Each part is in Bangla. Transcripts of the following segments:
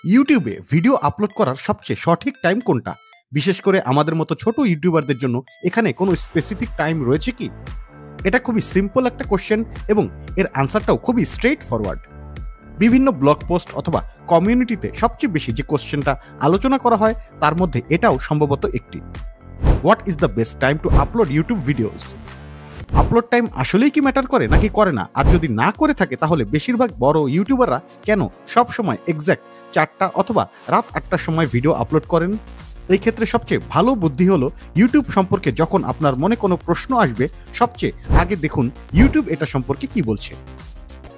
ইউটিউবে ভিডিও আপলোড করার সবচেয়ে সঠিক টাইম কোনটা? বিশেষ করে আমাদের মতো ছোট ইউটিউবারদের জন্য এখানে কোনো স্পেসিফিক টাইম রয়েছে কি? এটা খুবই সিম্পল একটা কোশ্চেন এবং এর অ্যান্সারটাও খুবই স্ট্রেইট ফরওয়ার্ড। বিভিন্ন ব্লগ পোস্ট অথবা কমিউনিটিতে সবচেয়ে বেশি যে কোশ্চেনটা আলোচনা করা হয় তার মধ্যে এটাও সম্ভবত একটি। What is the best time to upload YouTube videos? Upload time আসলেই কি ম্যাটার করে নাকি করে না? আর যদি না করে থাকে তাহলে বেশিরভাগ বড় ইউটিউবাররা কেন সব সময় এক্স্যাক্ট 4টা অথবা রাত 8টার সময় ভিডিও আপলোড করেন? এই ক্ষেত্রে সবচেয়ে ভালো বুদ্ধি হলো ইউটিউব সম্পর্কে যখন আপনার মনে কোনো প্রশ্ন আসবে সবচেয়ে আগে দেখুন ইউটিউব এটা সম্পর্কে কি বলছে।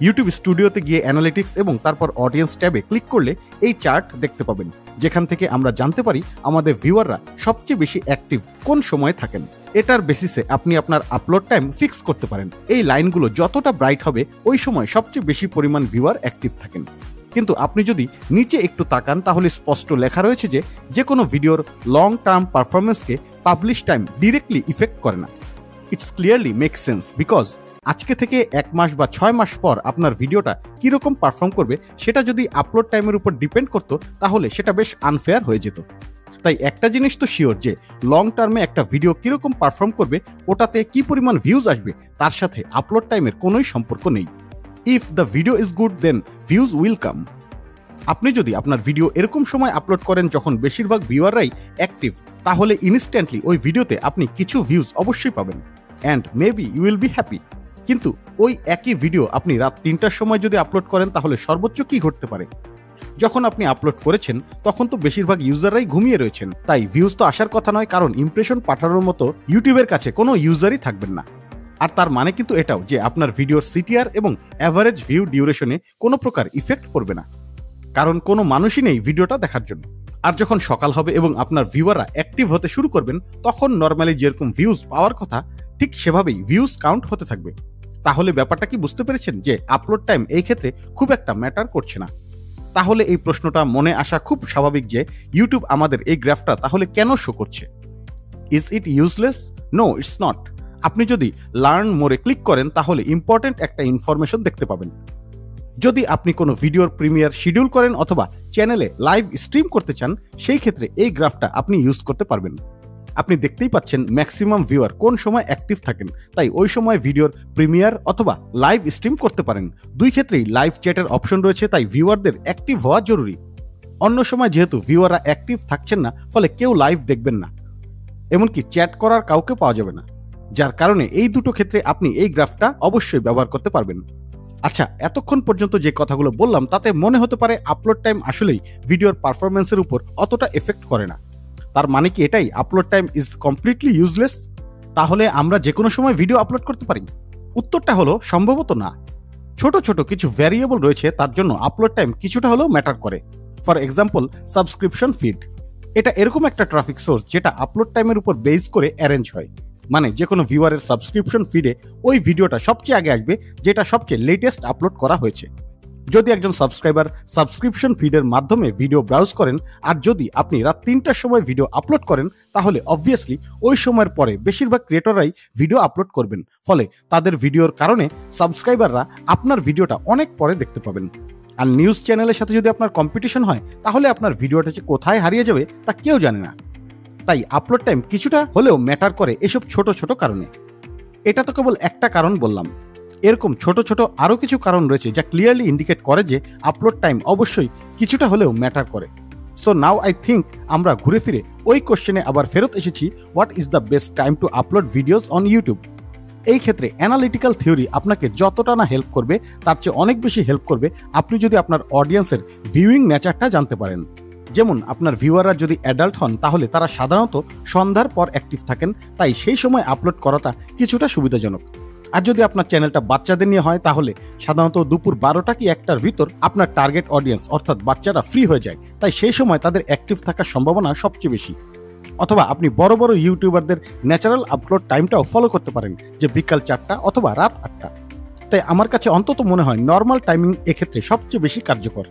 ইউটিউব স্টুডিওতে গিয়ে অ্যানালিটিক্স এবং তারপর অডিয়েন্স ট্যাবে ক্লিক করলে এই চার্ট দেখতে পাবেন, যেখান থেকে আমরা জানতে পারি আমাদের ভিউয়াররা সবচেয়ে বেশি অ্যাক্টিভ কোন সময়ে থাকেন। এটার বেসিসে আপনি আপনার আপলোড টাইম ফিক্স করতে পারেন। এই লাইনগুলো যতটা ব্রাইট হবে ওই সময় সবচেয়ে বেশি পরিমাণ ভিউয়ার অ্যাক্টিভ থাকেন। কিন্তু আপনি যদি নিচে একটু তাকান তাহলে স্পষ্ট লেখা রয়েছে যে কোনো ভিডিওর লং টার্ম পারফরমেন্সকে পাবলিশ টাইম ডিরেক্টলি ইফেক্ট করে না। It's clearly make sense because আজকে থেকে 1 মাস বা 6 মাস পর আপনার ভিডিওটা কীরকম পারফর্ম করবে সেটা যদি আপলোড টাইমের উপর ডিপেন্ড করতো তাহলে সেটা বেশ আনফেয়ার হয়ে যেত। তাই একটা জিনিস তো শিওর যে লং টার্মে একটা ভিডিও কীরকম পারফর্ম করবে ওটাতে কি পরিমাণ ভিউজ আসবে তার সাথে আপলোড টাইমের কোনোই সম্পর্ক নেই। If the video is good then views will come. আপনি যদি আপনার ভিডিও এরকম সময় আপলোড করেন যখন বেশিরভাগ ভিউয়াররাই অ্যাক্টিভ তাহলে ইনস্ট্যান্টলি ওই ভিডিওতে আপনি কিছু ভিউজ অবশ্যই পাবেন and maybe you will be happy. কিন্তু ওই একই ভিডিও আপনি রাত 3টার সময় যদি আপলোড করেন তাহলে সর্বোচ্চ কি ঘটতে পারে? যখন আপনি আপলোড করেছেন তখন তো বেশিরভাগ ইউজাররাই ঘুমিয়ে রয়েছেন, তাই ভিউজ তো আসার কথা নয়, কারণ ইমপ্রেশন পাঠানোর মতো ইউটিউবের কাছে কোনো ইউজারই থাকবেন না। আর তার মানে কিন্তু এটাও যে আপনার ভিডিওর সিটিআর এবং অ্যাভারেজ ভিউ ডিউরেশনে কোনো প্রকার ইফেক্ট পড়বে না, কারণ কোনো মানুষই নেই ভিডিওটা দেখার জন্য। আর যখন সকাল হবে এবং আপনার ভিউয়াররা অ্যাক্টিভ হতে শুরু করবেন তখন নর্মালি যেরকম ভিউজ পাওয়ার কথা ঠিক সেভাবেই ভিউজ কাউন্ট হতে থাকবে। তাহলে ব্যাপারটা কি বুঝতে পেরেছেন যে আপলোড টাইম এই ক্ষেত্রে খুব একটা ম্যাটার করছে না? তাহলে এই প্রশ্নটা মনে আসা খুব স্বাভাবিক যে ইউটিউব আমাদের এই গ্রাফটা তাহলে কেন শো করছে? Is it useless? No, it's not. আপনি যদি লার্ন মোরে ক্লিক করেন তাহলে ইম্পর্টেন্ট একটা ইনফরমেশন দেখতে পাবেন। যদি আপনি কোনো ভিডিওর প্রিমিয়ার শিডিউল করেন অথবা চ্যানেলে লাইভ স্ট্রিম করতে চান সেই ক্ষেত্রে এই গ্রাফটা আপনি ইউজ করতে পারবেন। আপনি দেখতেই পাচ্ছেন ম্যাক্সিমাম ভিউয়ার কোন সময় অ্যাক্টিভ থাকেন, তাই ওই সময় ভিডিওর প্রিমিয়ার অথবা লাইভ স্ট্রিম করতে পারেন। দুই ক্ষেত্রেই লাইভ চ্যাটের অপশন রয়েছে, তাই ভিউয়ারদের অ্যাক্টিভ হওয়া জরুরি। অন্য সময় যেহেতু ভিউয়াররা অ্যাক্টিভ থাকছেন না ফলে কেউ লাইভ দেখবেন না, এমনকি চ্যাট করার কাউকে পাওয়া যাবে না, যার কারণে এই দুটো ক্ষেত্রে আপনি এই গ্রাফটা অবশ্যই ব্যবহার করতে পারবেন। আচ্ছা, এতক্ষণ পর্যন্ত যে কথাগুলো বললাম তাতে মনে হতে পারে আপলোড টাইম আসলেই ভিডিওর পারফরমেন্সের উপর অতটা এফেক্ট করে না। তার মানে কি এটাই upload time is completely useless? তাহলে আমরা যে কোনো সময় ভিডিও আপলোড করতে পারি? উত্তরটা হলো সম্ভবত না। ছোট ছোট কিছু ভ্যারিয়েবল রয়েছে তার জন্য আপলোড টাইম কিছুটা হলেও ম্যাটার করে। For example, subscription feed. এটা এরকম একটা ট্রাফিক সোর্স যেটা আপলোড টাইমের উপর বেস করে অ্যারেঞ্জ হয়। মানে যে কোনো ভিউয়ারের সাবস্ক্রিপশন ফিডে ওই ভিডিওটা সবচেয়ে আগে আসবে যেটা সবচেয়ে লেটেস্ট আপলোড করা হয়েছে। যদি একজন সাবস্ক্রাইবার সাবস্ক্রিপশন ফিডের মাধ্যমে ভিডিও ব্রাউজ করেন আর যদি আপনি রাত 3টার সময় ভিডিও আপলোড করেন তাহলে অবভিয়াসলি ওই সময়ের পরে বেশিরভাগ ক্রিয়েটররাই ভিডিও আপলোড করবেন, ফলে তাদের ভিডিওর কারণে সাবস্ক্রাইবাররা আপনার ভিডিওটা অনেক পরে দেখতে পাবেন। আর নিউজ চ্যানেলের সাথে যদি আপনার কম্পিটিশন হয় তাহলে আপনার ভিডিওটা যে কোথায় হারিয়ে যাবে তা কেউ জানে না। তাই আপলোড টাইম কিছুটা হলেও ম্যাটার করে এসব ছোট ছোট কারণে। এটা তো কেবল একটা কারণ বললাম, এরকম ছোট ছোট আরও কিছু কারণ রয়েছে যা ক্লিয়ারলি ইন্ডিকেট করে যে আপলোড টাইম অবশ্যই কিছুটা হলেও ম্যাটার করে। সো নাও আই থিঙ্ক আমরা ঘুরে ফিরে ওই কোশ্চেনে আবার ফেরত এসেছি, what is the best time to upload videos on YouTube? এই ক্ষেত্রে অ্যানালিটিক্যাল থিওরি আপনাকে যতটা না হেল্প করবে তার চেয়ে অনেক বেশি হেল্প করবে আপনি যদি আপনার অডিয়েন্সের ভিউইং নেচারটা জানতে পারেন। যেমন আপনার ভিউয়াররা যদি অ্যাডাল্ট হন তাহলে তারা সাধারণত সন্ধ্যার পর অ্যাক্টিভ থাকেন, তাই সেই সময় আপলোড করাটা কিছুটা সুবিধাজনক। আর যদি আপনার চ্যানেলটা বাচ্চাদের নিয়ে হয় তাহলে সাধারণত দুপুর 12টা কি 1টার ভিতর আপনার টার্গেট অডিয়েন্স অর্থাৎ বাচ্চারা ফ্রি হয়ে যায়, তাই সেই সময় তাদের অ্যাক্টিভ থাকার সম্ভাবনা সবচেয়ে বেশি। অথবা আপনি বড় বড় ইউটিউবারদের ন্যাচারাল আপলোড টাইমটাও ফলো করতে পারেন, যে বিকাল 4টা অথবা রাত 8টা। তাই আমার কাছে অন্তত মনে হয় নর্মাল টাইমিং এক্ষেত্রে সবচেয়ে বেশি কার্যকর।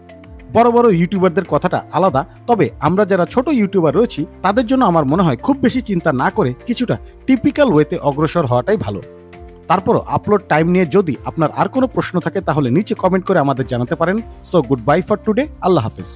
বড় বড় ইউটিউবারদের কথাটা আলাদা, তবে আমরা যারা ছোট ইউটিউবার রয়েছি তাদের জন্য আমার মনে হয় খুব বেশি চিন্তা না করে কিছুটা টিপিক্যাল ওয়েতে অগ্রসর হওয়াটাই ভালো। তারপরও আপলোড টাইম নিয়ে যদি আপনার আর কোনো প্রশ্ন থাকে তাহলে নিচে কমেন্ট করে আমাদের জানাতে পারেন। So good bye for today, আল্লাহ হাফেজ।